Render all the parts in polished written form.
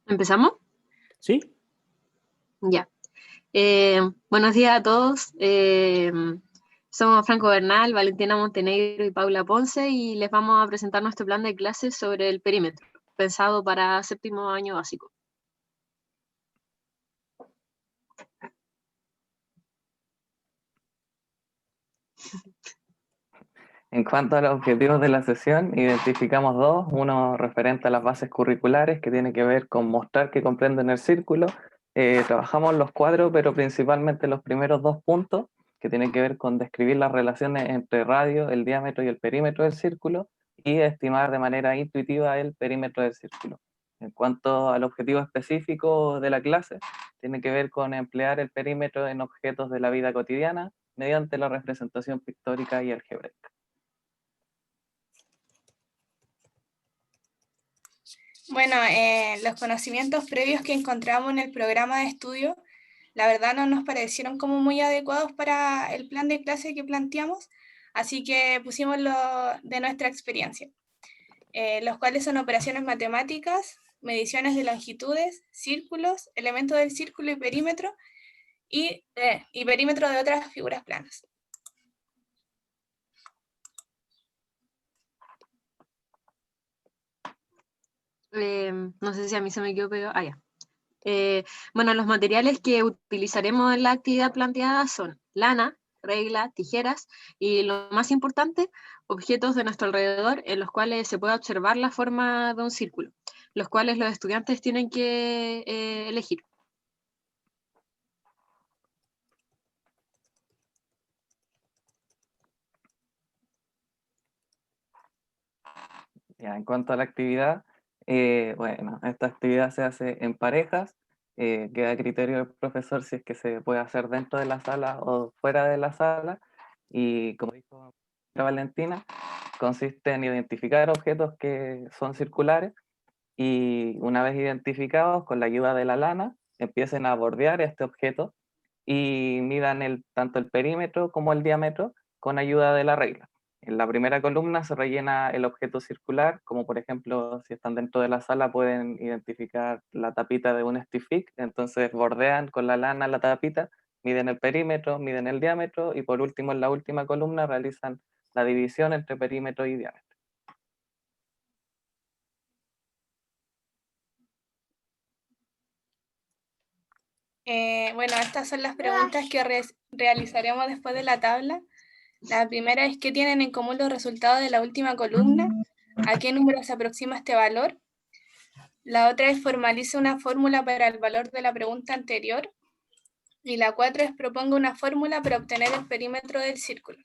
¿Empezamos? ¿Sí? Ya. Buenos días a todos. Somos Franco Bernal, Valentina Montenegro y Paula Ponce y les vamos a presentar nuestro plan de clases sobre el perímetro, pensado para séptimo año básico. En cuanto a los objetivos de la sesión, identificamos dos, uno referente a las bases curriculares, que tiene que ver con mostrar que comprenden el círculo. Trabajamos los cuadros, pero principalmente los primeros dos puntos, que tienen que ver con describir las relaciones entre radio, el diámetro y el perímetro del círculo, y estimar de manera intuitiva el perímetro del círculo. En cuanto al objetivo específico de la clase, tiene que ver con emplear el perímetro en objetos de la vida cotidiana mediante la representación pictórica y algebraica. Bueno, los conocimientos previos que encontramos en el programa de estudio, la verdad no nos parecieron como muy adecuados para el plan de clase que planteamos, así que pusimos lo de nuestra experiencia, los cuales son operaciones matemáticas, mediciones de longitudes, círculos, elementos del círculo y perímetro de otras figuras planas. No sé si a mí se me quedó pegado. Ya. Bueno, los materiales que utilizaremos en la actividad planteada son lana, regla, tijeras y, lo más importante, objetos de nuestro alrededor en los cuales se puede observar la forma de un círculo, los cuales los estudiantes tienen que elegir. Ya, en cuanto a la actividad, bueno, esta actividad se hace en parejas, queda a criterio del profesor si es que se puede hacer dentro de la sala o fuera de la sala, y como dijo Valentina, consiste en identificar objetos que son circulares y, una vez identificados, con la ayuda de la lana, empiecen a bordear este objeto y midan tanto el perímetro como el diámetro con ayuda de la regla. En la primera columna se rellena el objeto circular, como por ejemplo, si están dentro de la sala pueden identificar la tapita de un Stick, entonces bordean con la lana la tapita, miden el perímetro, miden el diámetro y por último en la última columna realizan la división entre perímetro y diámetro. Bueno, estas son las preguntas que realizaremos después de la tabla. La primera es: ¿qué tienen en común los resultados de la última columna? ¿A qué número se aproxima este valor? La otra es: formalice una fórmula para el valor de la pregunta anterior. Y la 4 es: proponga una fórmula para obtener el perímetro del círculo.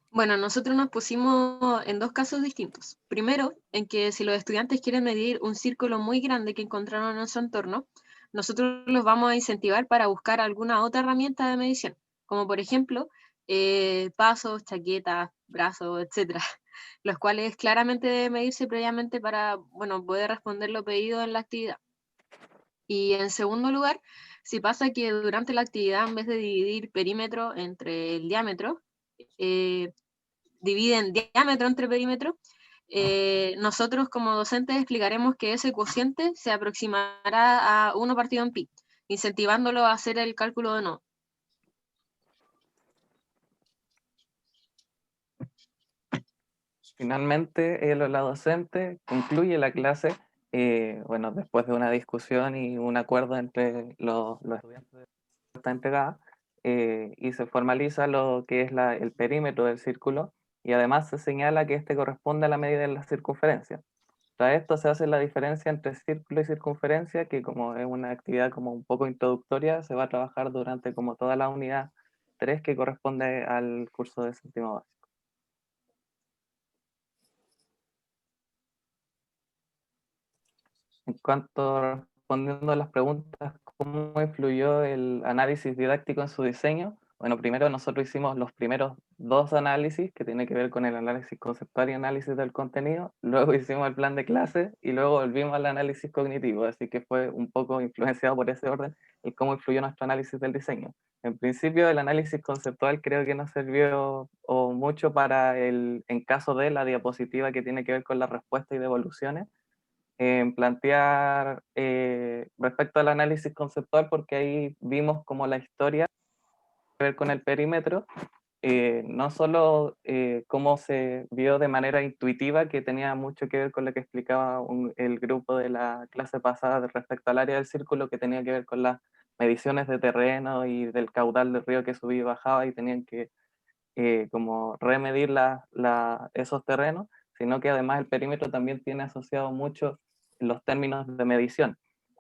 Bueno, nosotros nos pusimos en dos casos distintos. Primero, en que si los estudiantes quieren medir un círculo muy grande que encontraron en su entorno, nosotros los vamos a incentivar para buscar alguna otra herramienta de medición, como por ejemplo pasos, chaquetas, brazos, etcétera, los cuales claramente deben medirse previamente para, bueno, poder responder lo pedido en la actividad. Y en segundo lugar, si pasa que durante la actividad, en vez de dividir perímetro entre el diámetro, dividen diámetro entre perímetro, nosotros como docentes explicaremos que ese cociente se aproximará a 1 partido en pi, incentivándolo a hacer el cálculo de nodo. Finalmente, la docente concluye la clase, bueno, después de una discusión y un acuerdo entre los estudiantes de esta entregada, y se formaliza lo que es el perímetro del círculo, y además se señala que este corresponde a la medida de la circunferencia. Para esto se hace la diferencia entre círculo y circunferencia, que como es una actividad como un poco introductoria, se va a trabajar durante como toda la unidad 3 que corresponde al curso de séptimo básico. En cuanto respondiendo a las preguntas, ¿cómo influyó el análisis didáctico en su diseño? Bueno, primero nosotros hicimos los primeros 2 análisis, que tiene que ver con el análisis conceptual y análisis del contenido, luego hicimos el plan de clase y luego volvimos al análisis cognitivo, así que fue un poco influenciado por ese orden y cómo influyó nuestro análisis del diseño. En principio el análisis conceptual creo que nos sirvió mucho para en caso de la diapositiva que tiene que ver con la respuesta y devoluciones, en plantear respecto al análisis conceptual, porque ahí vimos como la historia ver con el perímetro, no solo cómo se vio de manera intuitiva, que tenía mucho que ver con lo que explicaba el grupo de la clase pasada respecto al área del círculo, que tenía que ver con las mediciones de terreno y del caudal del río que subía y bajaba y tenían que como remedir esos terrenos, sino que además el perímetro también tiene asociado mucho los términos de medición.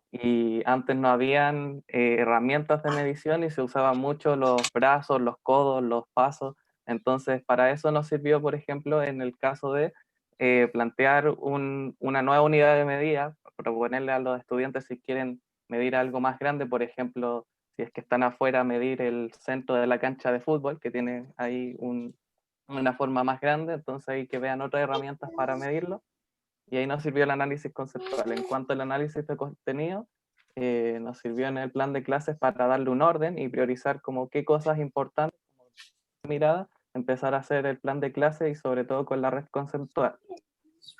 Y antes no habían herramientas de medición y se usaban mucho los brazos, los codos, los pasos. Entonces, para eso nos sirvió, por ejemplo, en el caso de plantear una nueva unidad de medida, proponerle a los estudiantes si quieren medir algo más grande, por ejemplo, si es que están afuera, medir el centro de la cancha de fútbol, que tiene ahí una forma más grande, entonces hay que vean otras herramientas para medirlo. Y ahí nos sirvió el análisis conceptual. En cuanto al análisis de contenido, nos sirvió en el plan de clases para darle un orden y priorizar como qué cosas importantes, mirada, empezar a hacer el plan de clase y sobre todo con la red conceptual.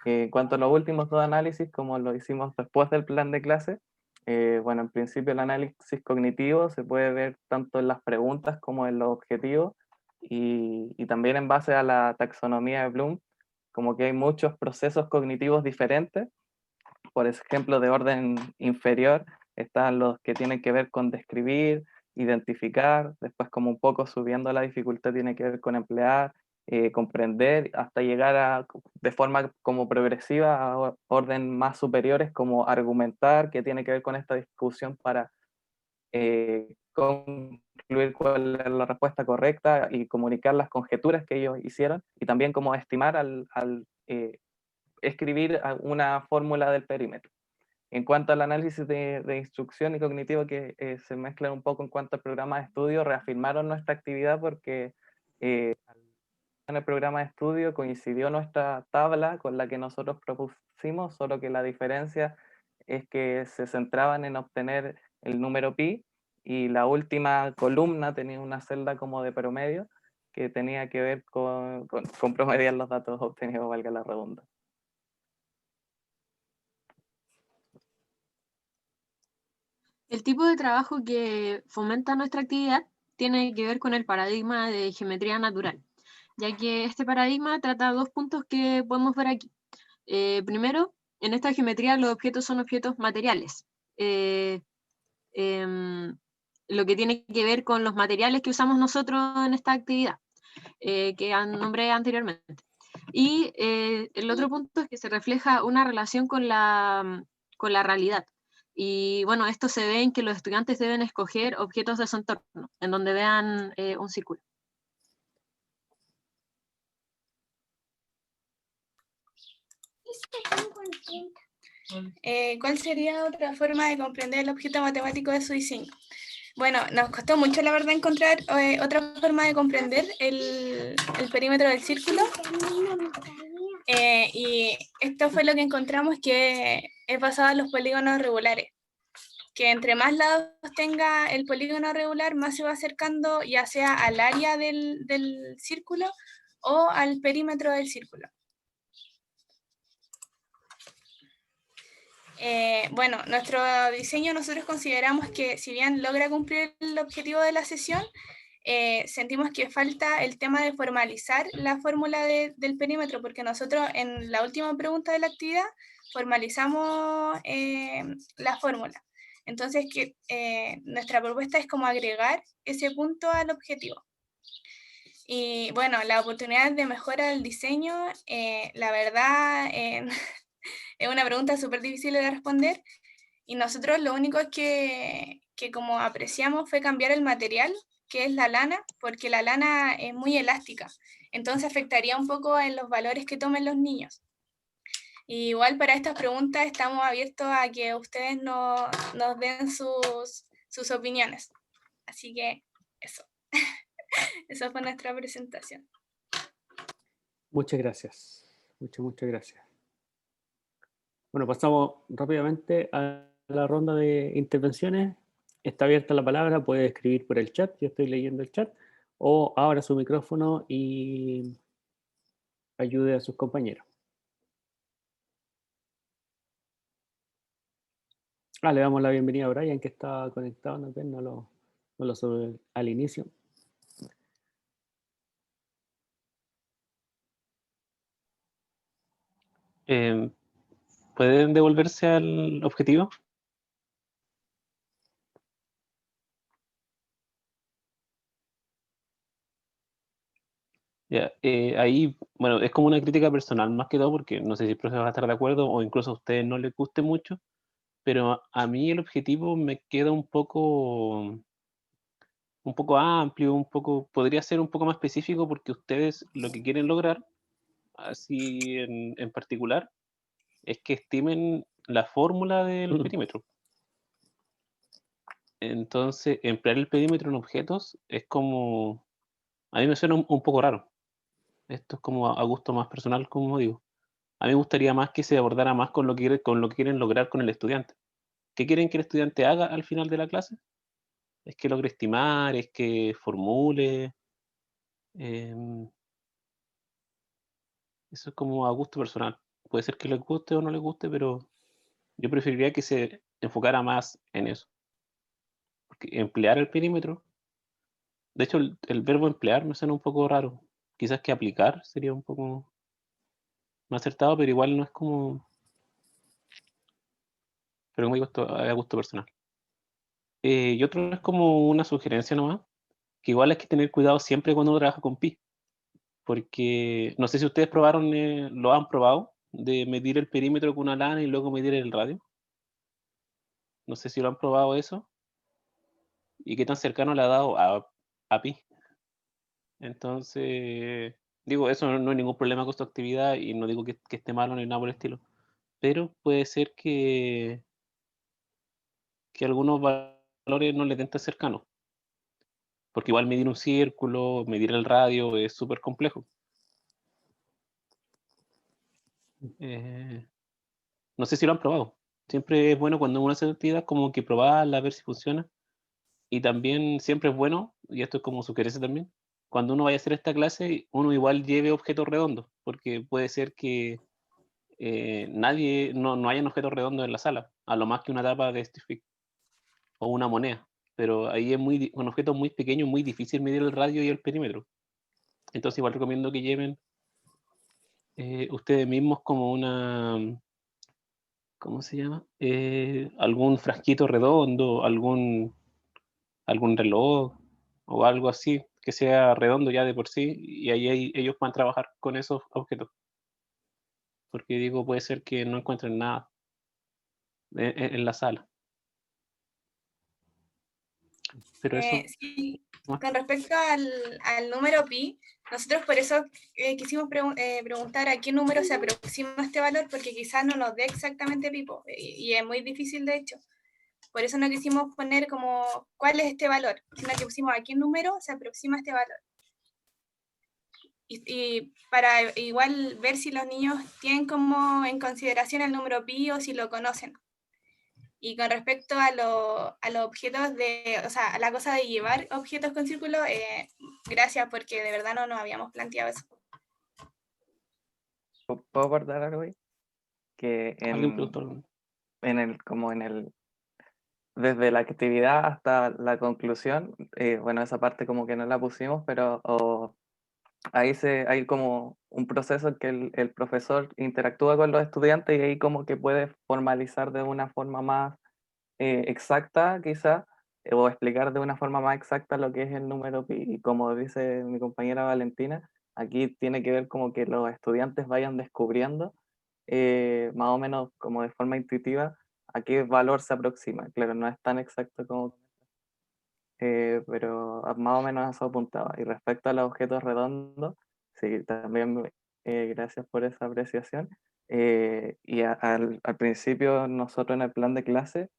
En cuanto a los últimos 2 análisis, como lo hicimos después del plan de clase, bueno, en principio el análisis cognitivo se puede ver tanto en las preguntas como en los objetivos y también en base a la taxonomía de Bloom, como que hay muchos procesos cognitivos diferentes. Por ejemplo, de orden inferior están los que tienen que ver con describir, identificar, después como un poco subiendo la dificultad tiene que ver con emplear, comprender, hasta llegar de forma como progresiva a orden más superiores como argumentar, que tiene que ver con esta discusión para concluir cuál es la respuesta correcta y comunicar las conjeturas que ellos hicieron, y también como estimar al escribir una fórmula del perímetro. En cuanto al análisis de instrucción y cognitivo, que se mezclan un poco en cuanto al programa de estudio, reafirmaron nuestra actividad porque en el programa de estudio coincidió nuestra tabla con la que nosotros propusimos, solo que la diferencia es que se centraban en obtener el número pi y la última columna tenía una celda como de promedio que tenía que ver con promediar los datos obtenidos, valga la redundancia. El tipo de trabajo que fomenta nuestra actividad tiene que ver con el paradigma de geometría natural, ya que este paradigma trata 2 puntos que podemos ver aquí. Primero, en esta geometría los objetos son objetos materiales, lo que tiene que ver con los materiales que usamos nosotros en esta actividad, que nombré anteriormente. Y el otro punto es que se refleja una relación con la realidad. Y bueno, esto se ve en que los estudiantes deben escoger objetos de su entorno, en donde vean un círculo. ¿Cuál sería otra forma de comprender el objeto matemático de su diseño? Bueno, nos costó mucho, la verdad, encontrar otra forma de comprender el perímetro del círculo. Y esto fue lo que encontramos, que es basado en los polígonos regulares. Que entre más lados tenga el polígono regular, más se va acercando ya sea al área del círculo o al perímetro del círculo. Bueno, nuestro diseño nosotros consideramos que si bien logra cumplir el objetivo de la sesión, sentimos que falta el tema de formalizar la fórmula del perímetro, porque nosotros en la última pregunta de la actividad formalizamos la fórmula. Entonces, nuestra propuesta es como agregar ese punto al objetivo. Y bueno, la oportunidad de mejora del diseño, la verdad, es una pregunta súper difícil de responder. Y nosotros lo único que como apreciamos fue cambiar el material, que es la lana, porque la lana es muy elástica. Entonces afectaría un poco en los valores que tomen los niños. Y igual para estas preguntas estamos abiertos a que ustedes nos den sus opiniones. Así que eso. Esa fue nuestra presentación. Muchas gracias. Muchas gracias. Bueno, pasamos rápidamente a la ronda de intervenciones. Está abierta la palabra, puede escribir por el chat, yo estoy leyendo el chat, o abra su micrófono y ayude a sus compañeros. Le damos la bienvenida a Brian, que está conectado, no lo sobre al inicio. ¿Pueden devolverse al objetivo? Ya, ahí, bueno, es como una crítica personal más que todo, porque no sé si el profesor va a estar de acuerdo o incluso a ustedes no les guste mucho, pero a mí el objetivo me queda un poco amplio, podría ser un poco más específico porque ustedes lo que quieren lograr, así en particular, es que estimen la fórmula del perímetro. Entonces, emplear el perímetro en objetos es como, a mí me suena un poco raro. Esto es como a gusto más personal, como digo. A mí me gustaría más que se abordara más con lo que quieren lograr con el estudiante. ¿Qué quieren que el estudiante haga al final de la clase? Es que logre estimar, es que formule. Eso es como a gusto personal. Puede ser que les guste o no les guste, pero yo preferiría que se enfocara más en eso. Porque emplear el perímetro, de hecho el verbo emplear me suena un poco raro. Quizás que aplicar sería un poco más acertado, pero igual no es como... Pero a gusto personal. Y otro es como una sugerencia nomás, que igual hay que tener cuidado siempre cuando uno trabaja con pi, porque no sé si ustedes lo han probado, de medir el perímetro con una lana y luego medir el radio. No sé si lo han probado eso y qué tan cercano le ha dado a pi. Entonces, digo, eso no es ningún problema con su actividad y no digo que esté malo ni nada por el estilo, pero puede ser que algunos valores no le den tan cercanos, porque igual medir un círculo, medir el radio es súper complejo. No sé si lo han probado. Siempre es bueno cuando uno hace actividad como que probarla, ver si funciona. Y también siempre es bueno, y esto es como sugerencia también, cuando uno vaya a hacer esta clase, uno igual lleve objetos redondos, porque puede ser que no hayan objetos redondos en la sala, a lo más que una tapa de stick o una moneda. Pero ahí con objetos muy pequeños, muy difícil medir el radio y el perímetro. Entonces igual recomiendo que lleven ustedes mismos como ¿cómo se llama? Algún frasquito redondo, algún reloj o algo así que sea redondo ya de por sí y ahí ellos van a trabajar con esos objetos. Porque digo, puede ser que no encuentren nada en la sala. Pero eso... Sí, con respecto al número pi, nosotros por eso quisimos preguntar a qué número se aproxima este valor, porque quizás no nos dé exactamente pi, y es muy difícil de hecho. Por eso no quisimos poner como cuál es este valor, sino que pusimos a qué número se aproxima este valor. Y para igual ver si los niños tienen como en consideración el número pi o si lo conocen. Y con respecto a los objetos o sea, a la cosa de llevar objetos con círculo, gracias porque de verdad no nos habíamos planteado eso. ¿Puedo aportar algo ahí? Que ¿Alguien preguntó algo? desde la actividad hasta la conclusión, bueno, esa parte como que no la pusimos, pero ahí hay como un proceso en que el profesor interactúa con los estudiantes y ahí como que puede formalizar de una forma más exacta quizá, o explicar de una forma más exacta lo que es el número pi. Y como dice mi compañera Valentina, aquí tiene que ver como que los estudiantes vayan descubriendo más o menos como de forma intuitiva a qué valor se aproxima. Claro, no es tan exacto como pero más o menos eso apuntaba. Y respecto a los objetos redondos, sí, también gracias por esa apreciación. Y al principio nosotros en el plan de clase,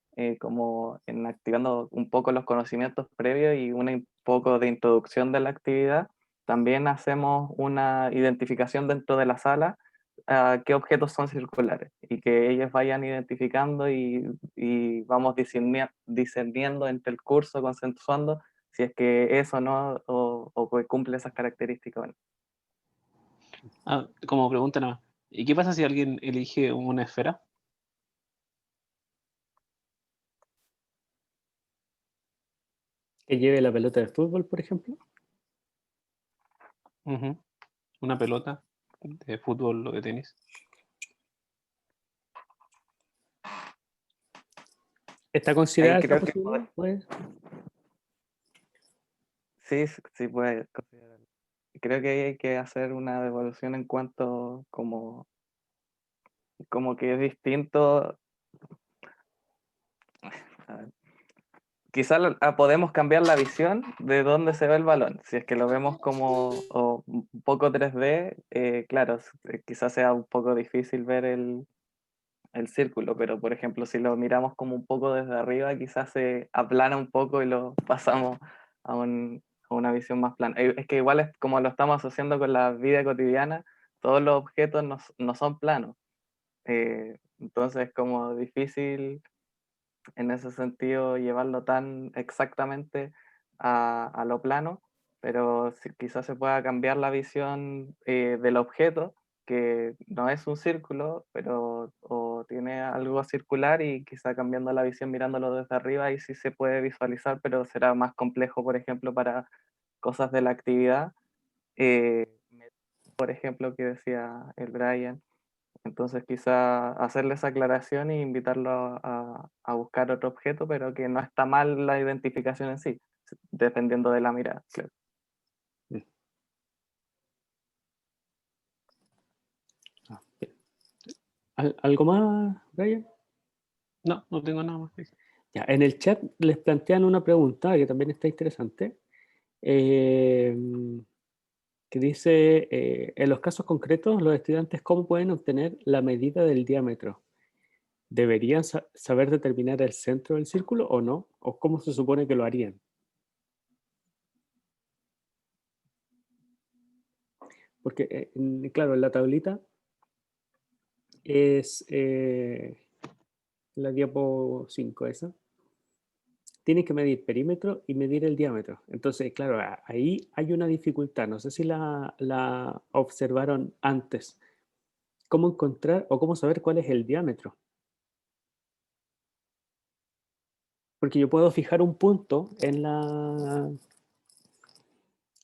como en activando un poco los conocimientos previos y un poco de introducción de la actividad, también hacemos una identificación dentro de la sala a qué objetos son circulares y que ellos vayan identificando y vamos discerniendo entre el curso, consensuando si es que eso no o que cumple esas características. Bueno. Como pregunta nada más. ¿Y qué pasa si alguien elige una esfera? Que lleve la pelota de fútbol, por ejemplo. Una pelota de fútbol o de tenis. ¿Está considerada esta Creo que posibilidad? Pues, sí puede considerarlo. Creo que hay que hacer una devolución en cuanto como que es distinto. A ver, quizá podemos cambiar la visión de dónde se ve el balón. Si es que lo vemos como un poco 3D, claro, quizás sea un poco difícil ver el círculo, pero por ejemplo, si lo miramos como un poco desde arriba, quizás se aplana un poco y lo pasamos a, a una visión más plana. Es que igual es como lo estamos asociando con la vida cotidiana, todos los objetos no son planos. Entonces es como difícil en ese sentido llevarlo tan exactamente a lo plano, pero quizás se pueda cambiar la visión del objeto, que no es un círculo, pero o tiene algo circular y quizá cambiando la visión mirándolo desde arriba y sí se puede visualizar, pero será más complejo, por ejemplo, para cosas de la actividad, por ejemplo, que decía el Brian. Entonces quizá hacerle esa aclaración e invitarlo a buscar otro objeto, pero que no está mal la identificación en sí, dependiendo de la mirada. Claro. ¿Algo más, Brian? No tengo nada más. Ya, en el chat les plantean una pregunta que también está interesante, que dice, en los casos concretos, los estudiantes, ¿cómo pueden obtener la medida del diámetro? ¿Deberían saber determinar el centro del círculo o no? ¿O cómo se supone que lo harían? Porque, claro, en la tablita es la diapo 5 esa. Tienes que medir perímetro y medir el diámetro. Entonces, claro, ahí hay una dificultad. No sé si la observaron antes. ¿Cómo encontrar o cómo saber cuál es el diámetro? Porque yo puedo fijar un punto en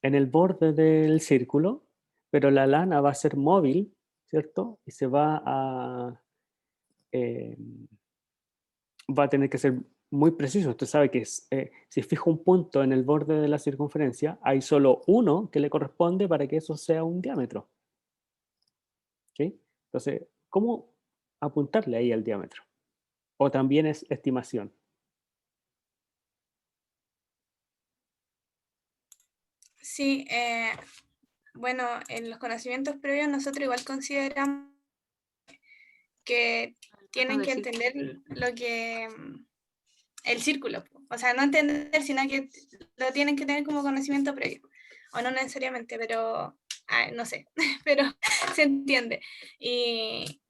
el borde del círculo, pero la lana va a ser móvil, ¿cierto? Y se va a tener que ser muy preciso. Usted sabe que si fijo un punto en el borde de la circunferencia, hay solo uno que le corresponde para que eso sea un diámetro. ¿Sí? Entonces, ¿cómo apuntarle ahí al diámetro? ¿O también es estimación? Sí, bueno, en los conocimientos previos nosotros igual consideramos que tienen que entender lo que el círculo, o sea, no entender, sino que lo tienen que tener como conocimiento previo, o no necesariamente, pero no sé, pero se entiende. Y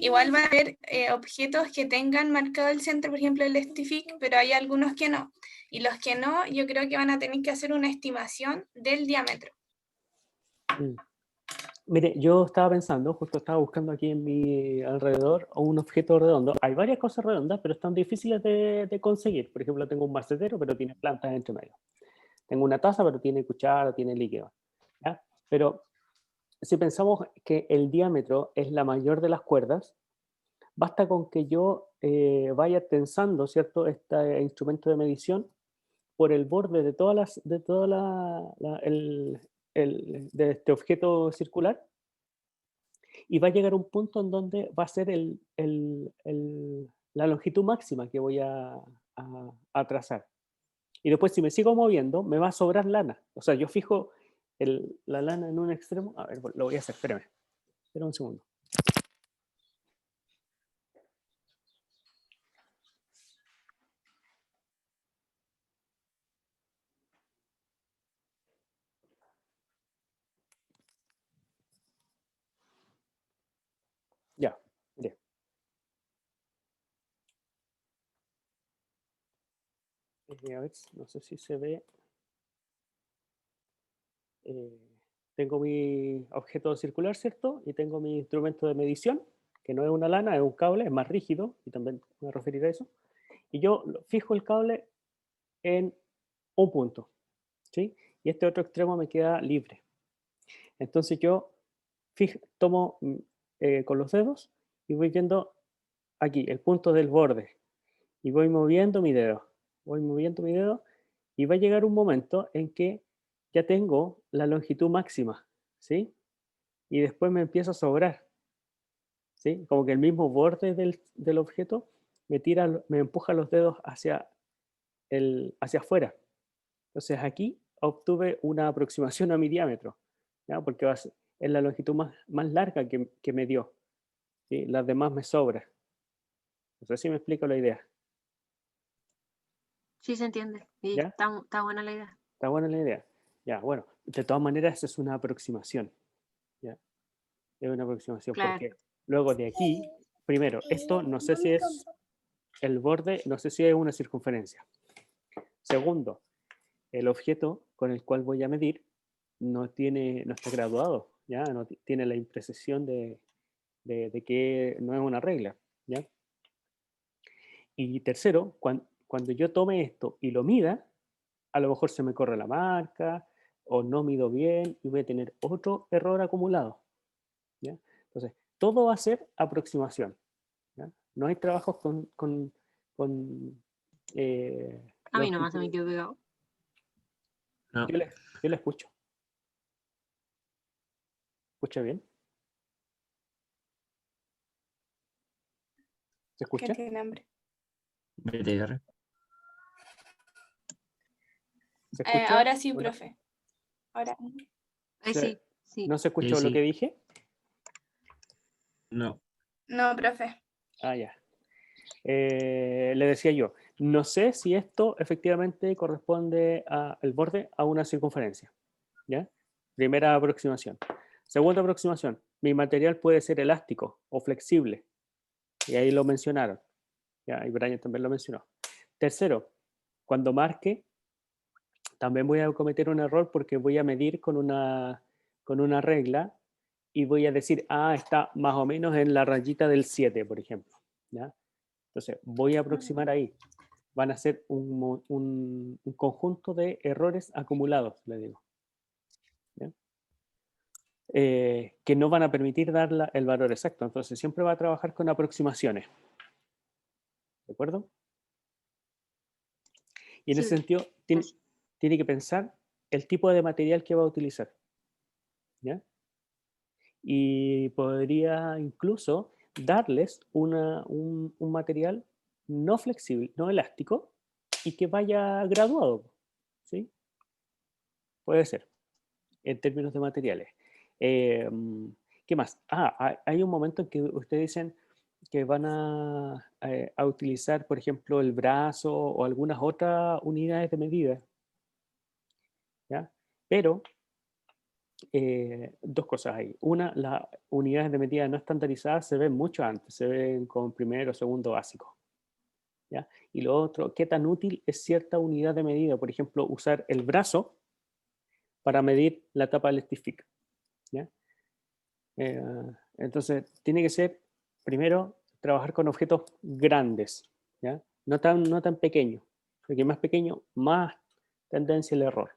igual va a haber objetos que tengan marcado el centro, por ejemplo el Stific, pero hay algunos que no. Y los que no, yo creo que van a tener que hacer una estimación del diámetro. Mire, yo estaba pensando, justo estaba buscando aquí en mi alrededor un objeto redondo. Hay varias cosas redondas, pero están difíciles de conseguir. Por ejemplo, tengo un macetero, pero tiene plantas entre medio. Tengo una taza, pero tiene cuchara, tiene líquido. ¿Ya? Pero si pensamos que el diámetro es la mayor de las cuerdas, basta con que yo vaya tensando, ¿cierto?, este instrumento de medición por el borde de de este objeto circular, y va a llegar un punto en donde va a ser la longitud máxima que voy a trazar. Y después, si me sigo moviendo, me va a sobrar lana. O sea, yo fijo la lana en un extremo. A ver, lo voy a hacer, espérame un segundo. A ver, no sé si se ve. Tengo mi objeto circular, ¿cierto? Y tengo mi instrumento de medición, que no es una lana, es un cable, es más rígido, y también me voy a referir a eso. Y yo fijo el cable en un punto, ¿sí? Y este otro extremo me queda libre. Entonces yo tomo con los dedos y voy viendo aquí el punto del borde y voy moviendo mi dedo, y va a llegar un momento en que ya tengo la longitud máxima, ¿sí? Y después me empieza a sobrar, ¿sí? Como que el mismo borde del objeto me empuja los dedos hacia afuera. Entonces aquí obtuve una aproximación a mi diámetro, ¿ya? Porque es la longitud más larga que me dio, ¿sí? Las demás me sobran. No sé si me explico la idea. Sí, se entiende. Y ¿Ya? está buena la idea. ¿Está buena la idea? Ya, bueno, de todas maneras esa es una aproximación, ¿ya? Es una aproximación Claro. porque luego de aquí, primero, esto no sé si es el borde, no sé si es una circunferencia. Segundo, el objeto con el cual voy a medir no está graduado, ¿ya? No tiene la imprecisión de que no es una regla, ¿ya? Y tercero, cuando yo tome esto y lo mida, a lo mejor se me corre la marca o no mido bien y voy a tener otro error acumulado, ¿ya? Entonces, todo va a ser aproximación, ¿ya? No hay trabajos con A mí nomás se me longitud. quedó pegado. No. Yo le escucho. ¿Escucha bien? ¿Se Que escucha? tiene hambre. BTR. ¿Se escucha? Ahora sí, ¿O no? profe. Ahora. Ay, sí, sí. ¿No se escuchó lo Sí. que dije? No. No, profe. Ah, ya. Le decía yo, no sé si esto efectivamente corresponde el borde a una circunferencia, ¿ya? Primera aproximación. Segunda aproximación, mi material puede ser elástico o flexible, y ahí lo mencionaron, ¿ya? Y Brian también lo mencionó. Tercero, cuando marque, también voy a cometer un error porque voy a medir con una regla y voy a decir, está más o menos en la rayita del 7, por ejemplo, ¿ya? Entonces, voy a aproximar ahí. Van a ser un conjunto de errores acumulados, le digo, ¿ya? Que no van a permitir dar el valor exacto. Entonces, siempre va a trabajar con aproximaciones. ¿De acuerdo? Y en Sí, ese sentido, tiene que pensar el tipo de material que va a utilizar, ¿ya? Y podría incluso darles un material no flexible, no elástico, y que vaya graduado, ¿sí? Puede ser, en términos de materiales. Eh, ¿Qué más? Hay un momento en que ustedes dicen que van a utilizar, por ejemplo, el brazo o algunas otras unidades de medida, ¿ya? Pero dos cosas ahí. Una, las unidades de medida no estandarizadas se ven mucho antes, se ven con primero o segundo básico, ¿ya? Y lo otro, ¿qué tan útil es cierta unidad de medida? Por ejemplo, usar el brazo para medir la tapa del stick, ¿ya? Entonces, tiene que ser, primero, trabajar con objetos grandes, ¿ya? No tan pequeños, porque más pequeño, más tendencia al error.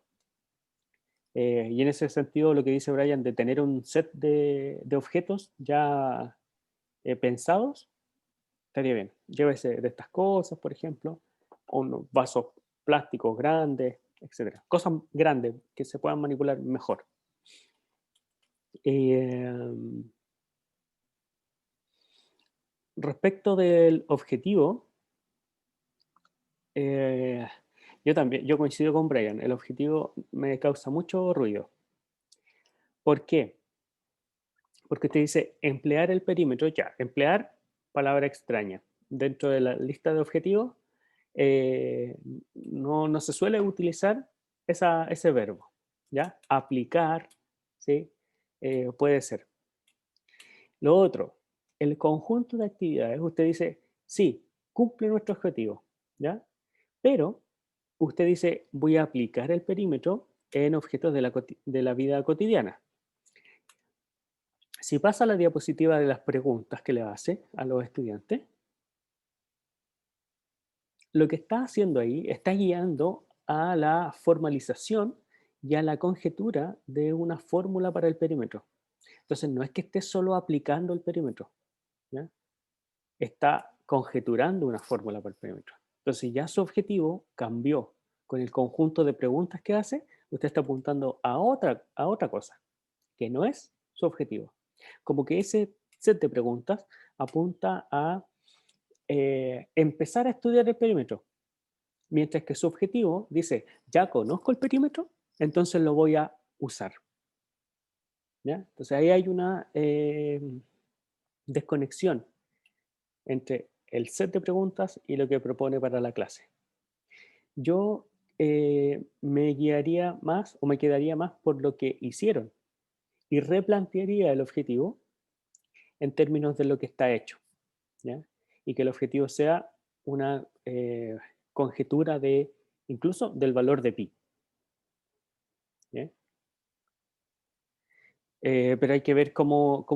Y en ese sentido, lo que dice Brian, de tener un set de objetos ya pensados, estaría bien. Llévese de estas cosas, por ejemplo, unos vasos plásticos grandes, etcétera. Cosas grandes que se puedan manipular mejor. Respecto del objetivo, yo coincido con Brian, el objetivo me causa mucho ruido. ¿Por qué? Porque te dice emplear el perímetro, ya, emplear palabra extraña. Dentro de la lista de objetivos no se suele utilizar ese verbo, ¿ya? Aplicar, ¿sí? Puede ser. Lo otro, el conjunto de actividades, usted dice, sí, cumple nuestro objetivo, ¿ya? Pero usted dice, voy a aplicar el perímetro en objetos de la vida cotidiana. Si pasa la diapositiva de las preguntas que le hace a los estudiantes, lo que está haciendo ahí está guiando a la formalización y a la conjetura de una fórmula para el perímetro. Entonces, no es que esté solo aplicando el perímetro, ¿ya? Está conjeturando una fórmula para el perímetro. Entonces, ya su objetivo cambió con el conjunto de preguntas que hace. Usted está apuntando a otra cosa, que no es su objetivo. Como que ese set de preguntas apunta a empezar a estudiar el perímetro, mientras que su objetivo dice, ya conozco el perímetro, entonces lo voy a usar. ¿Ya? Entonces ahí hay una desconexión entre el set de preguntas y lo que propone para la clase. Yo me guiaría más o me quedaría más por lo que hicieron y replantearía el objetivo en términos de lo que está hecho, ¿ya? Y que el objetivo sea una conjetura de incluso del valor de pi, ¿ya? Pero hay que ver cómo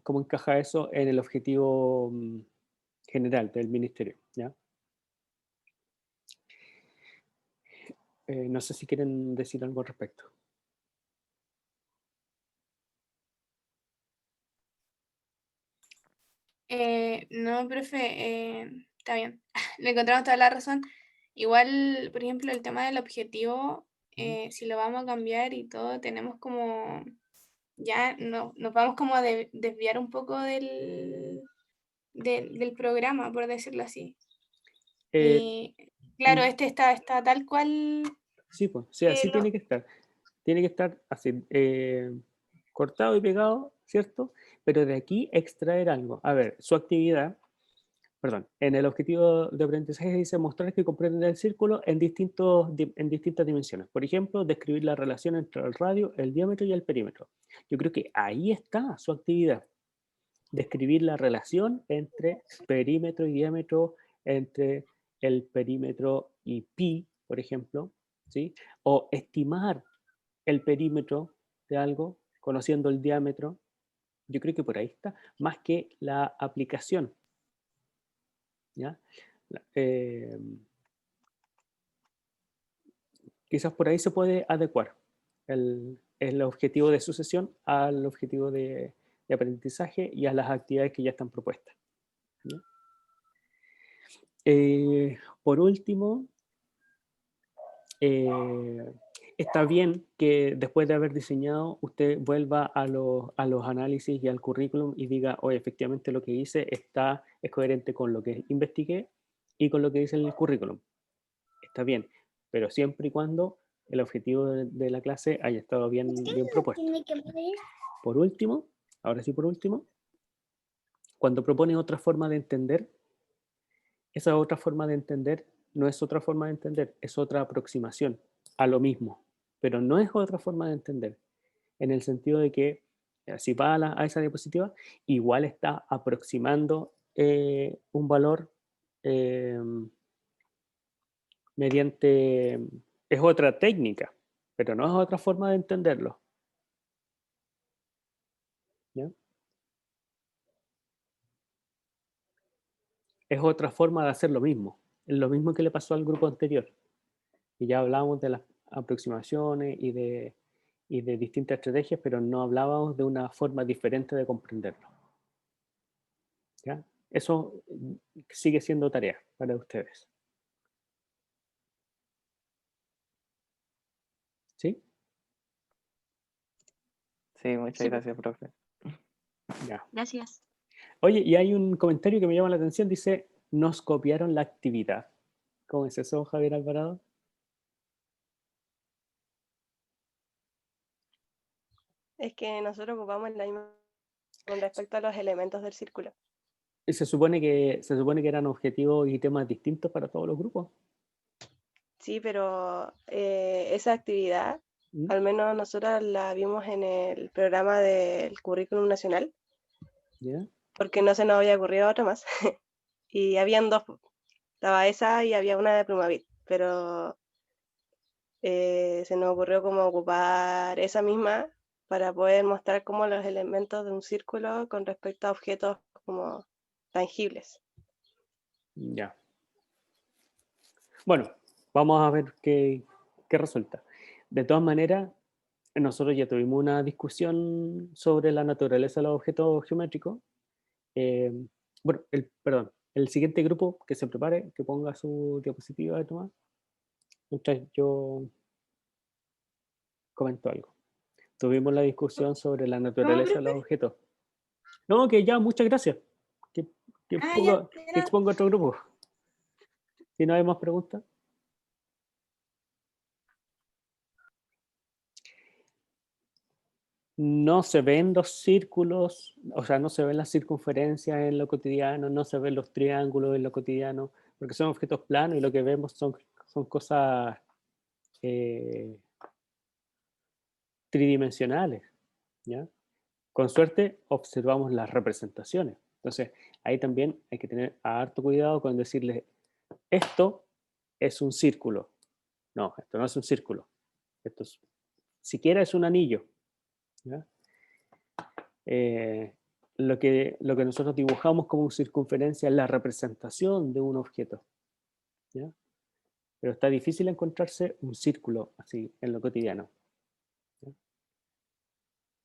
encaja eso en el objetivo general del ministerio, ¿ya? No sé si quieren decir algo al respecto. No, profe, está bien. Le encontramos toda la razón. Igual, por ejemplo, el tema del objetivo, si lo vamos a cambiar y todo, tenemos como, ya no, nos vamos como a desviar un poco del programa, por decirlo así. Y claro, este está tal cual. Sí, pues, sí, así tiene que estar. Tiene que estar así, cortado y pegado, ¿cierto? Pero de aquí extraer algo. A ver, su actividad, perdón, en el objetivo de aprendizaje dice mostrar que comprenden el círculo en distintas dimensiones. Por ejemplo, describir la relación entre el radio, el diámetro y el perímetro. Yo creo que ahí está su actividad. Describir la relación entre perímetro y diámetro, entre el perímetro y pi, por ejemplo, ¿sí? O estimar el perímetro de algo, conociendo el diámetro. Yo creo que por ahí está, más que la aplicación, ¿ya? Quizás por ahí se puede adecuar el objetivo de sucesión al objetivo de aprendizaje y a las actividades que ya están propuestas, ¿ya? Por último, está bien que después de haber diseñado usted vuelva a los análisis y al currículum y diga, oye, efectivamente lo que hice es coherente con lo que investigué y con lo que dice el currículum. Está bien, pero siempre y cuando el objetivo de la clase haya estado bien propuesto. Por último, ahora sí por último, cuando propone otra forma de entender, esa otra forma de entender no es otra forma de entender, es otra aproximación a lo mismo, pero no es otra forma de entender, en el sentido de que si va a esa diapositiva, igual está aproximando un valor mediante, es otra técnica, pero no es otra forma de entenderlo, ¿ya? Es otra forma de hacer lo mismo, es lo mismo que le pasó al grupo anterior, y ya hablábamos de las aproximaciones y de distintas estrategias, pero no hablábamos de una forma diferente de comprenderlo, ¿ya? Eso sigue siendo tarea para ustedes. ¿Sí? Sí, muchas gracias, profe. Ya. Gracias. Oye, y hay un comentario que me llama la atención, dice, nos copiaron la actividad. ¿Cómo es eso, Javier Alvarado? Es que nosotros ocupamos la misma con respecto a los elementos del círculo. Se supone que eran objetivos y temas distintos para todos los grupos. Sí, pero esa actividad, al menos nosotros la vimos en el programa del Currículum Nacional, ¿Ya? porque no se nos había ocurrido otra más. Y habían dos, estaba esa y había una de Plumavit. pero se nos ocurrió como ocupar esa misma para poder mostrar como los elementos de un círculo con respecto a objetos como tangibles. Ya. Bueno, vamos a ver qué resulta. De todas maneras, nosotros ya tuvimos una discusión sobre la naturaleza de los objetos geométricos. Bueno, perdón, el siguiente grupo que se prepare, que ponga su diapositiva de Tomás, mientras yo comento algo. Tuvimos la discusión sobre la naturaleza de los objetos. No, que ya, muchas gracias. Que exponga otro grupo. Si no hay más preguntas. No se ven los círculos, o sea, no se ven las circunferencias en lo cotidiano, no se ven los triángulos en lo cotidiano, porque son objetos planos y lo que vemos son cosas tridimensionales, ¿ya? Con suerte observamos las representaciones. Entonces, ahí también hay que tener harto cuidado con decirle, esto es un círculo. No, esto no es un círculo. Esto siquiera es un anillo, ¿ya? Lo que nosotros dibujamos como circunferencia es la representación de un objeto, ¿ya? Pero está difícil encontrarse un círculo así en lo cotidiano, ¿ya?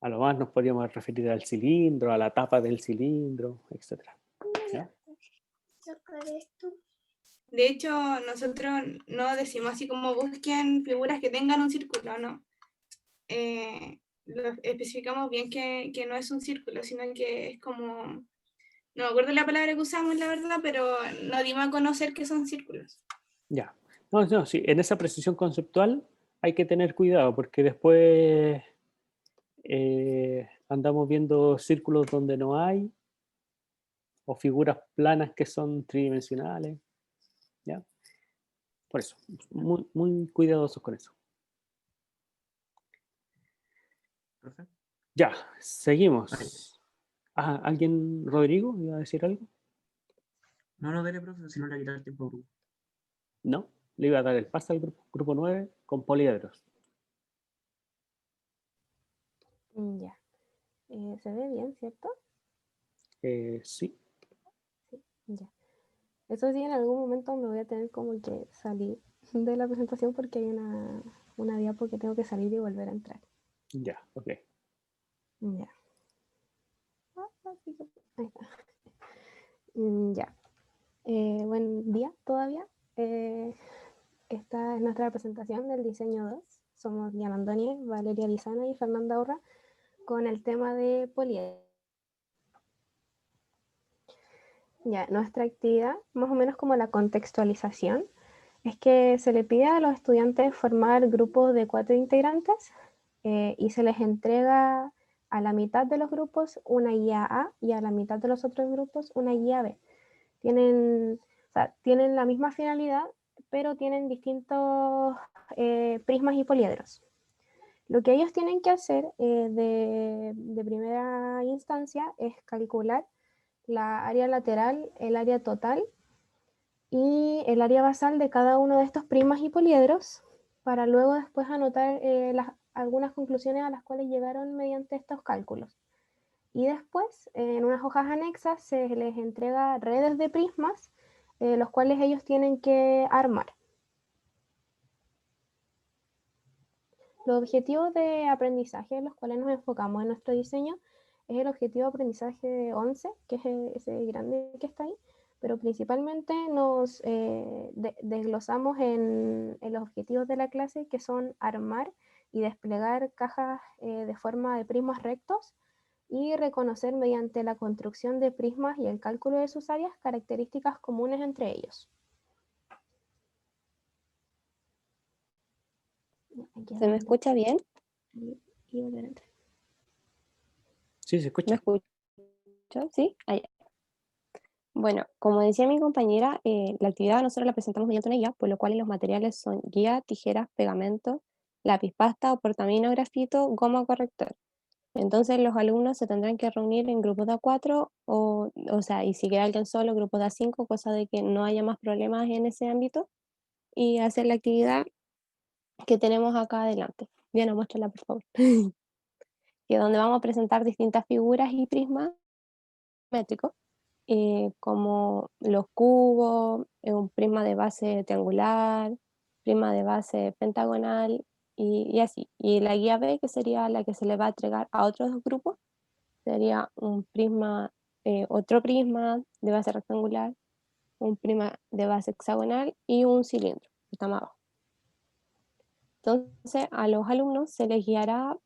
A lo más nos podríamos referir al cilindro, a la tapa del cilindro, etc. ¿Ya? De hecho, nosotros no decimos así como busquen figuras que tengan un círculo, no. Lo especificamos bien que no es un círculo, sino que es como, no me acuerdo la palabra que usamos, la verdad, pero no dimos a conocer que son círculos. Ya. No, sí, en esa precisión conceptual hay que tener cuidado porque después andamos viendo círculos donde no hay o figuras planas que son tridimensionales, ¿ya? Por eso, muy, muy cuidadosos con eso. ¿Profe? Ya, seguimos. ¿Alguien, Rodrigo, iba a decir algo? No, dele, profe, si no le quitar el tiempo al grupo. No, le iba a dar el pase al grupo 9 con poliedros. Ya. ¿Se ve bien, cierto? Sí. Sí, ya. Eso sí, en algún momento me voy a tener como que salir de la presentación porque hay una diapo que tengo que salir y volver a entrar. Ya, ok. Ya. Ahí está. Ya. Buen día todavía. Esta es nuestra presentación del diseño 2. Somos Diana Antonia, Valeria Lizana y Fernanda Urra con el tema de poliedros. Ya, nuestra actividad, más o menos como la contextualización, es que se le pide a los estudiantes formar grupos de 4 integrantes y se les entrega a la mitad de los grupos una guía A y a la mitad de los otros grupos una guía B. Tienen la misma finalidad, pero tienen distintos prismas y poliedros. Lo que ellos tienen que hacer de primera instancia es calcular la área lateral, el área total y el área basal de cada uno de estos prismas y poliedros para luego después anotar algunas conclusiones a las cuales llegaron mediante estos cálculos. Y después, en unas hojas anexas, se les entrega redes de prismas, los cuales ellos tienen que armar. Los objetivos de aprendizaje en los cuales nos enfocamos en nuestro diseño es el objetivo de aprendizaje 11, que es ese grande que está ahí, pero principalmente nos desglosamos en los objetivos de la clase, que son armar y desplegar cajas de forma de prismas rectos y reconocer mediante la construcción de prismas y el cálculo de sus áreas características comunes entre ellos. ¿Se me escucha bien? Y volver a entrar. Sí, se escucha. ¿Me escucho? ¿Sí? Ahí. Bueno, como decía mi compañera, la actividad nosotros la presentamos mediante una guía, por lo cual los materiales son guía, tijeras, pegamento, lápiz pasta o portamino grafito, goma corrector. Entonces los alumnos se tendrán que reunir en grupos de A4 o sea, y si queda alguien solo, grupos de A5, cosa de que no haya más problemas en ese ámbito. y hacer la actividad que tenemos acá adelante. Diana, muéstrala por favor. Que donde vamos a presentar distintas figuras y prismas métricos, como los cubos, un prisma de base triangular, prisma de base pentagonal y así. Y la guía B, que sería la que se le va a entregar a otros grupos, sería un prisma, otro prisma de base rectangular, un prisma de base hexagonal y un cilindro, que está más abajo. Entonces a los alumnos se les guiará,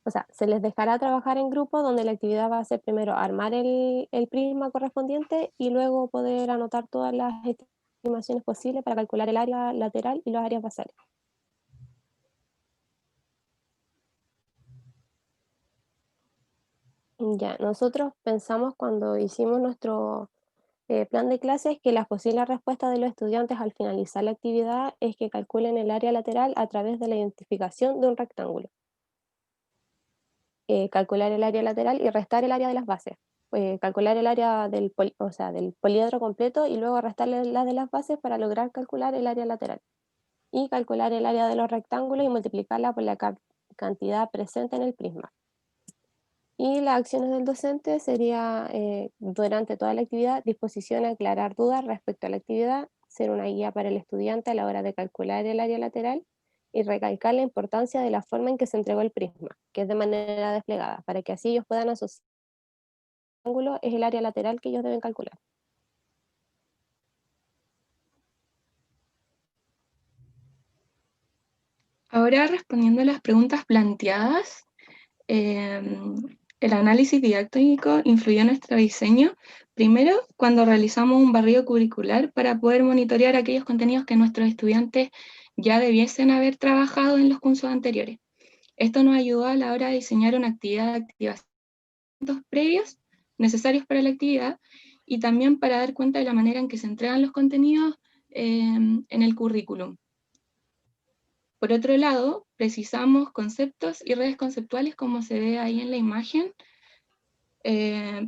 o sea, se les dejará trabajar en grupo donde la actividad va a ser primero armar el prisma correspondiente y luego poder anotar todas las estimaciones posibles para calcular el área lateral y las áreas basales. Ya, nosotros pensamos cuando hicimos nuestro plan de clases que las posibles respuestas de los estudiantes al finalizar la actividad es que calculen el área lateral a través de la identificación de un rectángulo. Calcular el área lateral y restar el área de las bases. Calcular el área del poliedro completo y luego restarle la de las bases para lograr calcular el área lateral. Y calcular el área de los rectángulos y multiplicarla por la cantidad presente en el prisma. Y las acciones del docente sería, durante toda la actividad, disposición a aclarar dudas respecto a la actividad, ser una guía para el estudiante a la hora de calcular el área lateral y recalcar la importancia de la forma en que se entregó el prisma, que es de manera desplegada, para que así ellos puedan asociar el ángulo es el área lateral que ellos deben calcular. Ahora, respondiendo a las preguntas planteadas, el análisis didáctico influyó en nuestro diseño, primero cuando realizamos un barrido curricular para poder monitorear aquellos contenidos que nuestros estudiantes ya debiesen haber trabajado en los cursos anteriores. Esto nos ayudó a la hora de diseñar una actividad de activación previos necesarios para la actividad y también para dar cuenta de la manera en que se entregan los contenidos en el currículum. Por otro lado, precisamos conceptos y redes conceptuales como se ve ahí en la imagen,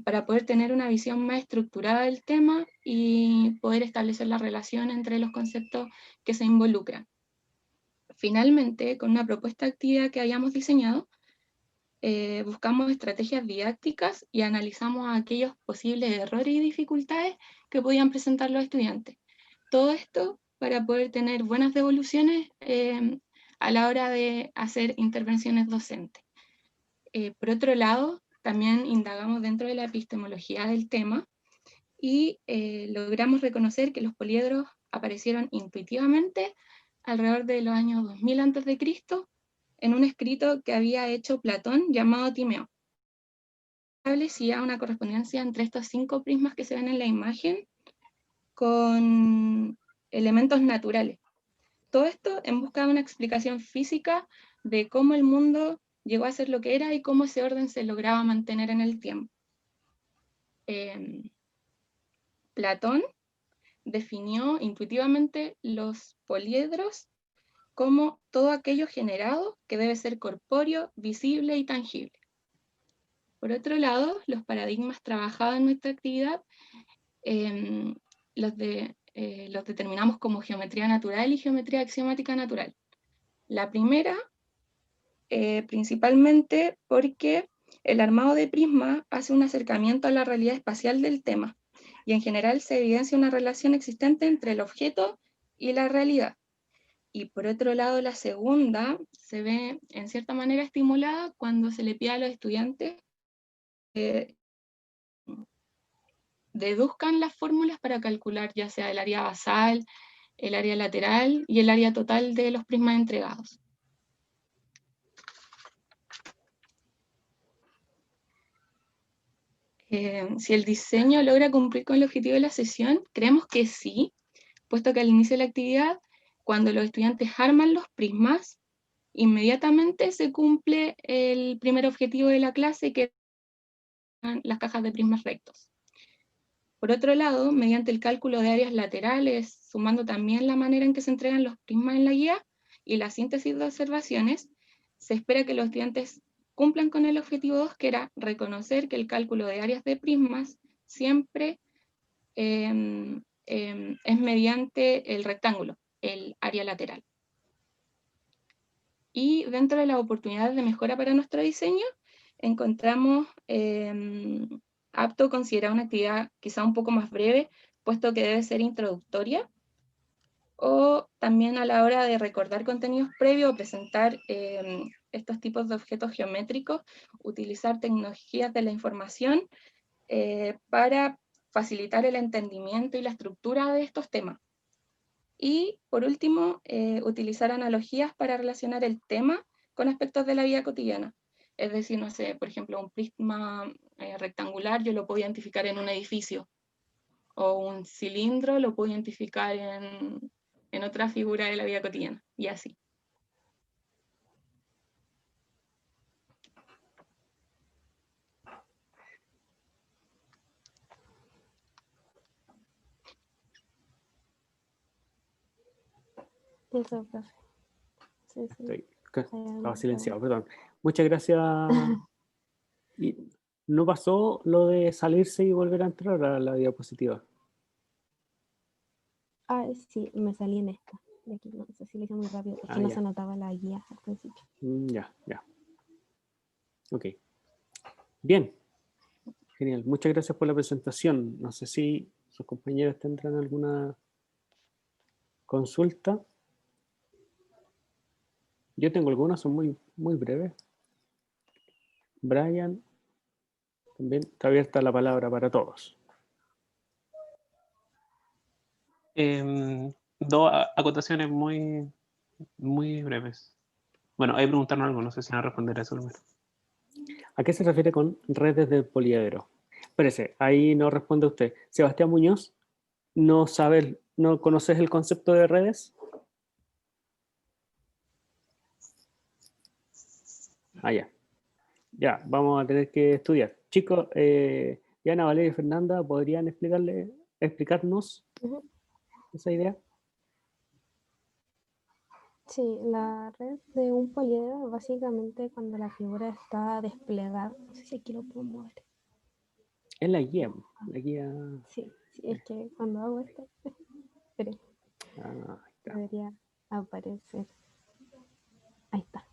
para poder tener una visión más estructurada del tema y poder establecer la relación entre los conceptos que se involucran. Finalmente, con una propuesta de actividad que hayamos diseñado, buscamos estrategias didácticas y analizamos aquellos posibles errores y dificultades que podían presentar los estudiantes. Todo esto para poder tener buenas devoluciones a la hora de hacer intervenciones docentes. Por otro lado, también indagamos dentro de la epistemología del tema y logramos reconocer que los poliedros aparecieron intuitivamente alrededor de los años 2000 a.C., en un escrito que había hecho Platón llamado Timeo. Establecía una correspondencia entre estos 5 prismas que se ven en la imagen con elementos naturales. Todo esto en busca de una explicación física de cómo el mundo llegó a ser lo que era y cómo ese orden se lograba mantener en el tiempo. Platón definió intuitivamente los poliedros como todo aquello generado que debe ser corpóreo, visible y tangible. Por otro lado, los paradigmas trabajados en nuestra actividad los determinamos como geometría natural y geometría axiomática natural. La primera, principalmente porque el armado de prisma hace un acercamiento a la realidad espacial del tema, y en general se evidencia una relación existente entre el objeto y la realidad. Y por otro lado, la segunda se ve en cierta manera estimulada cuando se le pide a los estudiantes que deduzcan las fórmulas para calcular ya sea el área basal, el área lateral y el área total de los prismas entregados. Si el diseño logra cumplir con el objetivo de la sesión, creemos que sí, puesto que al inicio de la actividad, cuando los estudiantes arman los prismas, inmediatamente se cumple el primer objetivo de la clase, que son las cajas de prismas rectos. Por otro lado, mediante el cálculo de áreas laterales, sumando también la manera en que se entregan los prismas en la guía y la síntesis de observaciones, se espera que los estudiantes cumplan con el objetivo 2, que era reconocer que el cálculo de áreas de prismas siempre es mediante el rectángulo, el área lateral. Y dentro de las oportunidades de mejora para nuestro diseño, encontramos apto considerar una actividad quizá un poco más breve, puesto que debe ser introductoria, o también a la hora de recordar contenidos previos o presentar estos tipos de objetos geométricos, utilizar tecnologías de la información para facilitar el entendimiento y la estructura de estos temas. Y por último, utilizar analogías para relacionar el tema con aspectos de la vida cotidiana. Es decir, no sé, por ejemplo, un prisma rectangular yo lo puedo identificar en un edificio, o un cilindro lo puedo identificar en otra figura de la vida cotidiana, y así. Eso, profe. Sí, sí. Estaba silenciado, perdón. Muchas gracias. ¿Y no pasó lo de salirse y volver a entrar a la diapositiva? Ah, sí, me salí en esta. De aquí, no sé si lo hice muy rápido, es que no ya. se notaba la guía al principio. Ya. Ok. Bien. Genial. Muchas gracias por la presentación. No sé si sus compañeros tendrán alguna consulta. Yo tengo algunas, son muy breves. Brian, también está abierta la palabra para todos. Dos acotaciones muy breves. Bueno, ahí preguntaron algo, no sé si van a responder a eso primero. ¿A qué se refiere con redes de poliedro? Espérese, ahí no responde usted. Sebastián Muñoz, ¿no conoces el concepto de redes? Ya, vamos a tener que estudiar. Chicos, Diana, Valeria y Fernanda, ¿podrían explicarnos esa idea? Sí, la red de un poliedro básicamente cuando la figura está desplegada. No sé si aquí lo puedo mover. Es la guía. La guía. Sí, es que cuando hago esto, espere, debería aparecer. Ahí está.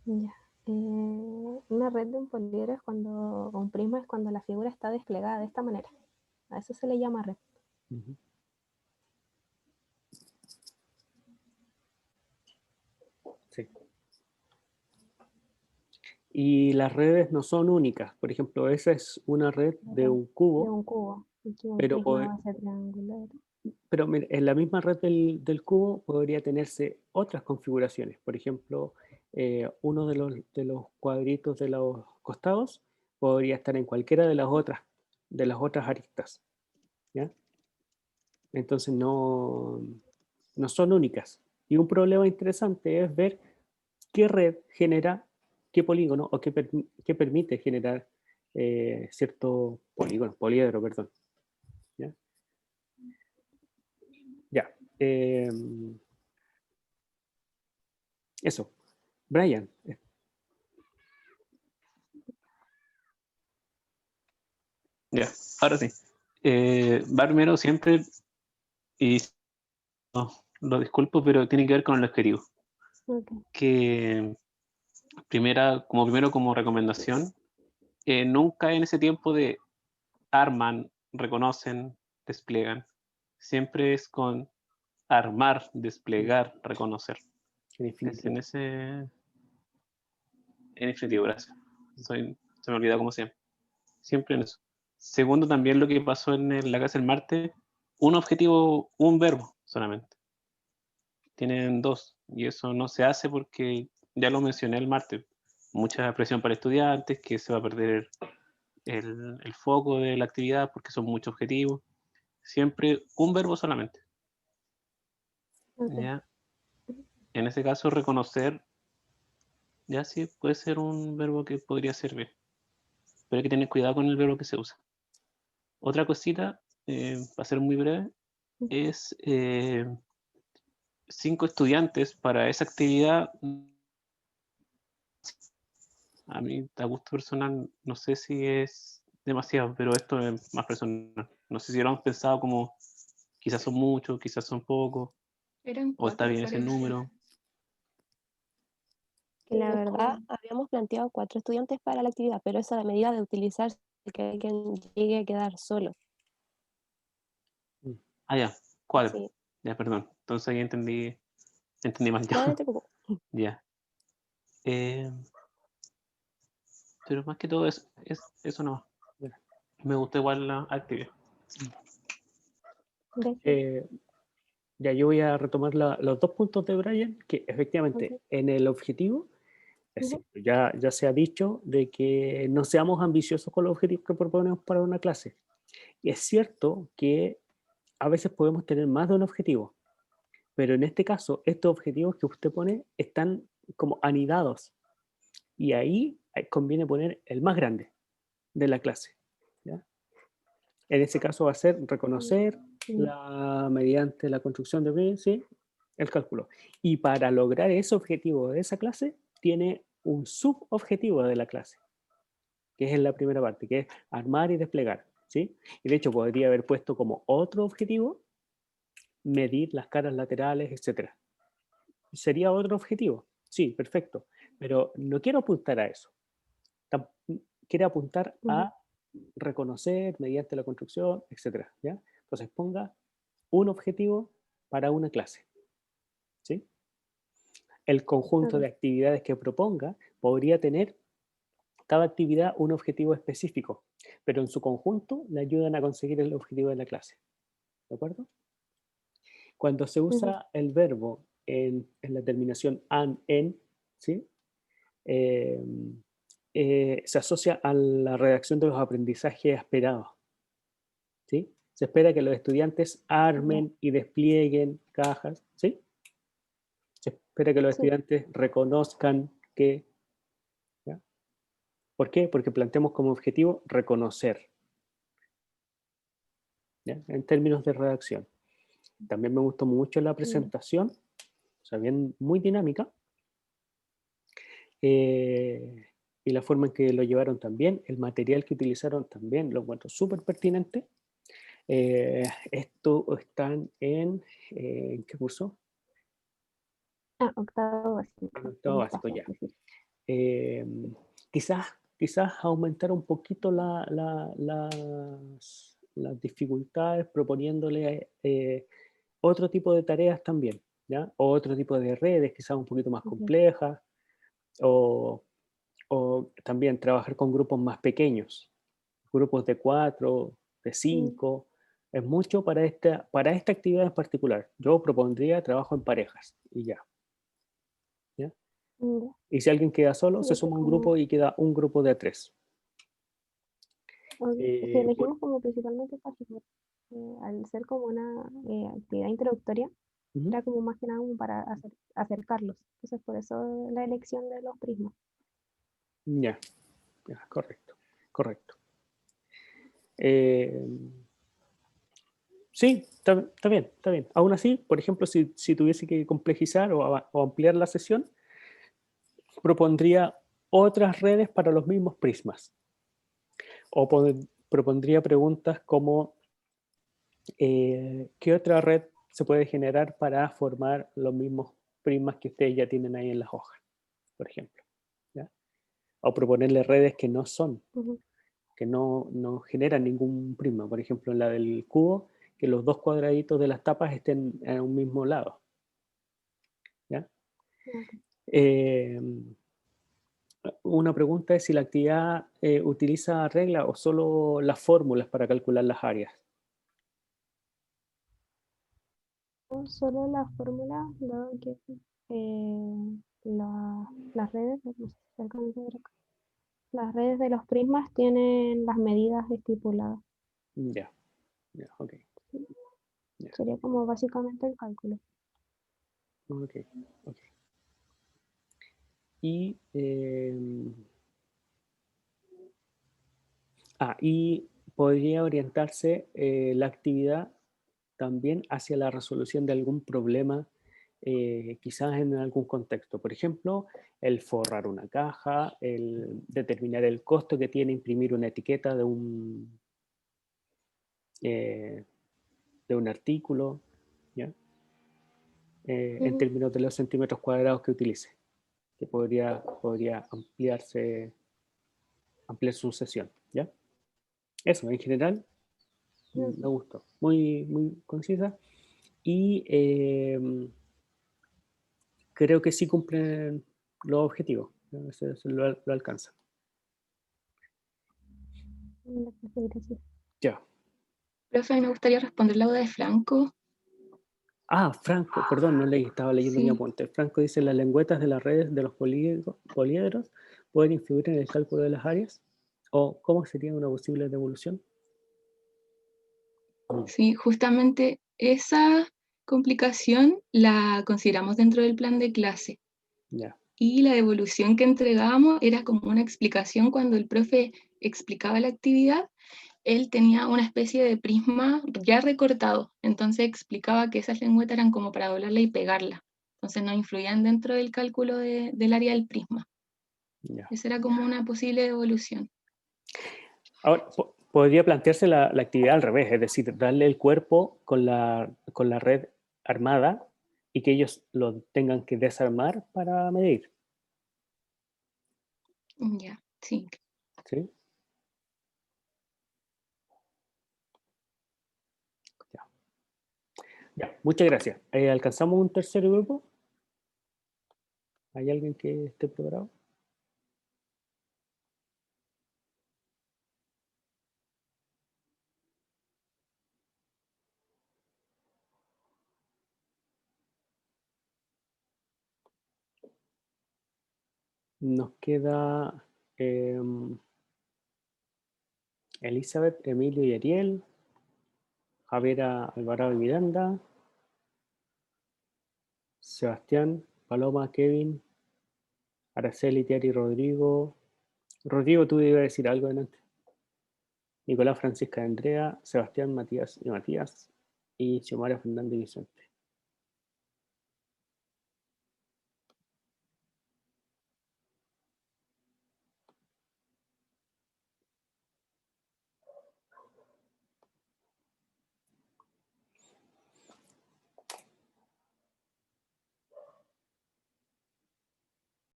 Ya. Una red de un poliedro es cuando, un prisma es cuando la figura está desplegada de esta manera. A eso se le llama red. Sí. Y las redes no son únicas. Por ejemplo, esa es una red de un cubo. De un cubo. Aquí un pero prisma va a ser triangular. Pero mire, en la misma red del cubo podría tenerse otras configuraciones. Por ejemplo, uno de los cuadritos de los costados podría estar en cualquiera de las otras aristas. ¿Ya? Entonces no son únicas. Y un problema interesante es ver qué red genera qué polígono o qué permite generar cierto poliedro, perdón. ¿Ya? Ya. Eso. Brian. Ya, ahora sí. Va primero siempre, y no, lo disculpo, pero tiene que ver con el objetivo. Okay. Que primero como recomendación, nunca en ese tiempo de arman, reconocen, despliegan. Siempre es con armar, desplegar, reconocer. Es en infinitivo, gracias. Se me olvidó como siempre. Siempre en eso. Segundo, también lo que pasó en la clase del martes, un objetivo, un verbo solamente. Tienen dos, y eso no se hace porque, ya lo mencioné el martes, mucha presión para estudiantes, que se va a perder el foco de la actividad porque son muchos objetivos. Siempre un verbo solamente. Okay. ¿Ya? En ese caso, reconocer, ya sí puede ser un verbo que podría servir, pero hay que tener cuidado con el verbo que se usa. Otra cosita, para ser muy breve, es 5 estudiantes para esa actividad. A mí, a gusto personal, no sé si es demasiado, pero esto es más personal. No sé si lo han pensado como quizás son muchos, quizás son pocos, Eran o está 4, bien ese parece. número. Que la Es verdad como- habíamos planteado 4 estudiantes para la actividad, pero esa medida de utilizarse que alguien llegue a quedar solo. Ah, ya, 4. Sí, Ya, perdón. Entonces ahí entendí mal no, yo. no te preocupes. Ya. Eh, pero más que todo es eso no. Me gusta igual la actividad. Gracias. Ya yo voy a retomar los 2 puntos de Brian, que efectivamente Ok. en el objetivo, es Ujú. cierto, ya se ha dicho de que no seamos ambiciosos con los objetivos que proponemos para una clase. Y es cierto que a veces podemos tener más de un objetivo, pero en este caso, estos objetivos que usted pone están como anidados. Y ahí conviene poner el más grande de la clase, ¿ya? En ese caso va a ser reconocer mediante la construcción de B, ¿sí? El cálculo. Y para lograr ese objetivo de esa clase, tiene un subobjetivo de la clase, que es en la primera parte, que es armar y desplegar, ¿sí? Y de hecho podría haber puesto como otro objetivo, medir las caras laterales, etc. ¿Sería otro objetivo? Sí, perfecto. Pero no quiero apuntar a eso. Quiere apuntar a reconocer mediante la construcción, etc. ¿Ya? Entonces ponga un objetivo para una clase, ¿sí? El conjunto Ok. de actividades que proponga podría tener cada actividad un objetivo específico, pero en su conjunto le ayudan a conseguir el objetivo de la clase, ¿de acuerdo? Cuando se usa el verbo en la terminación an, en, ¿sí? Eh, se asocia a la redacción de los aprendizajes esperados, ¿sí? Se espera que los estudiantes armen y desplieguen cajas, ¿sí? Se espera que los Sí. estudiantes reconozcan que, ¿ya? ¿Por qué? Porque planteamos como objetivo reconocer, ¿ya? En términos de redacción. También me gustó mucho la presentación, o sea, bien, muy dinámica, y la forma en que lo llevaron también, el material que utilizaron también, lo encuentro súper pertinente. Esto están ¿en qué curso? Octavo básico. En octavo básico, ya. Quizás aumentar un poquito las dificultades proponiéndole otro tipo de tareas también, ¿ya? O otro tipo de redes, quizás un poquito más complejas, o también trabajar con grupos más pequeños, grupos de 4, de 5. Es mucho para esta actividad en particular. Yo propondría trabajo en parejas y ya. ¿Ya? Y si alguien queda solo, se suma un grupo y queda un grupo de 3. Es que elegimos como principalmente Pachecor, al ser como una actividad introductoria, era como más que nada como para acercarlos. Entonces, por eso la elección de los prismas. Ya, correcto. Sí, está bien. Aún así, por ejemplo, si tuviese que complejizar o ampliar la sesión, propondría otras redes para los mismos prismas. O propondría preguntas como ¿qué otra red se puede generar para formar los mismos prismas que ustedes ya tienen ahí en las hojas, por ejemplo? ¿Ya? O proponerle redes que no son, que no generan ningún prisma. Por ejemplo, en la del cubo, que los dos cuadraditos de las tapas estén en un mismo lado. ¿Ya? Una pregunta es si la actividad utiliza reglas o solo las fórmulas para calcular las áreas. Solo la fórmula, dado que las redes, no sé si se alcanza a ver acá, las redes de los prismas tienen las medidas estipuladas. Ya, ok. Sería como básicamente el cálculo. Ok. Y, y podría orientarse la actividad también hacia la resolución de algún problema, quizás en algún contexto. Por ejemplo, el forrar una caja, el determinar el costo que tiene imprimir una etiqueta de un de un artículo, ¿ya? En términos de los centímetros cuadrados que utilice, que podría ampliar su sesión, ¿ya? Eso, en general, me gustó. Muy concisa. Y creo que sí cumplen los objetivos. ¿No? Eso lo alcanza. Gracias. Ya. Profe, a mí me gustaría responder la duda de Franco. Ah, Franco, perdón, no leí, estaba leyendo mi Sí. apunte. Franco dice, las lengüetas de las redes de los poliedros pueden influir en el cálculo de las áreas. ¿O cómo sería una posible devolución? Sí, justamente esa complicación la consideramos dentro del plan de clase. Ya. Y la devolución que entregábamos era como una explicación cuando el profe explicaba la actividad. Él tenía una especie de prisma ya recortado, entonces explicaba que esas lengüetas eran como para doblarla y pegarla, entonces no influían dentro del cálculo del área del prisma. Ya. Esa era como una posible devolución. Ahora, podría plantearse la actividad al revés, es decir, darle el cuerpo con la red armada y que ellos lo tengan que desarmar para medir. Ya, sí. ¿Sí? Ya, muchas gracias. ¿Alcanzamos un tercer grupo? ¿Hay alguien que esté preparado? Nos queda Elizabeth, Emilio y Ariel, Javiera, Alvarado y Miranda, Sebastián, Paloma, Kevin, Araceli, Tiari, Rodrigo. Rodrigo, tú ibas a decir algo adelante. Nicolás, Francisca, Andrea, Sebastián, Matías y Xiomara, Fernando y Vicente.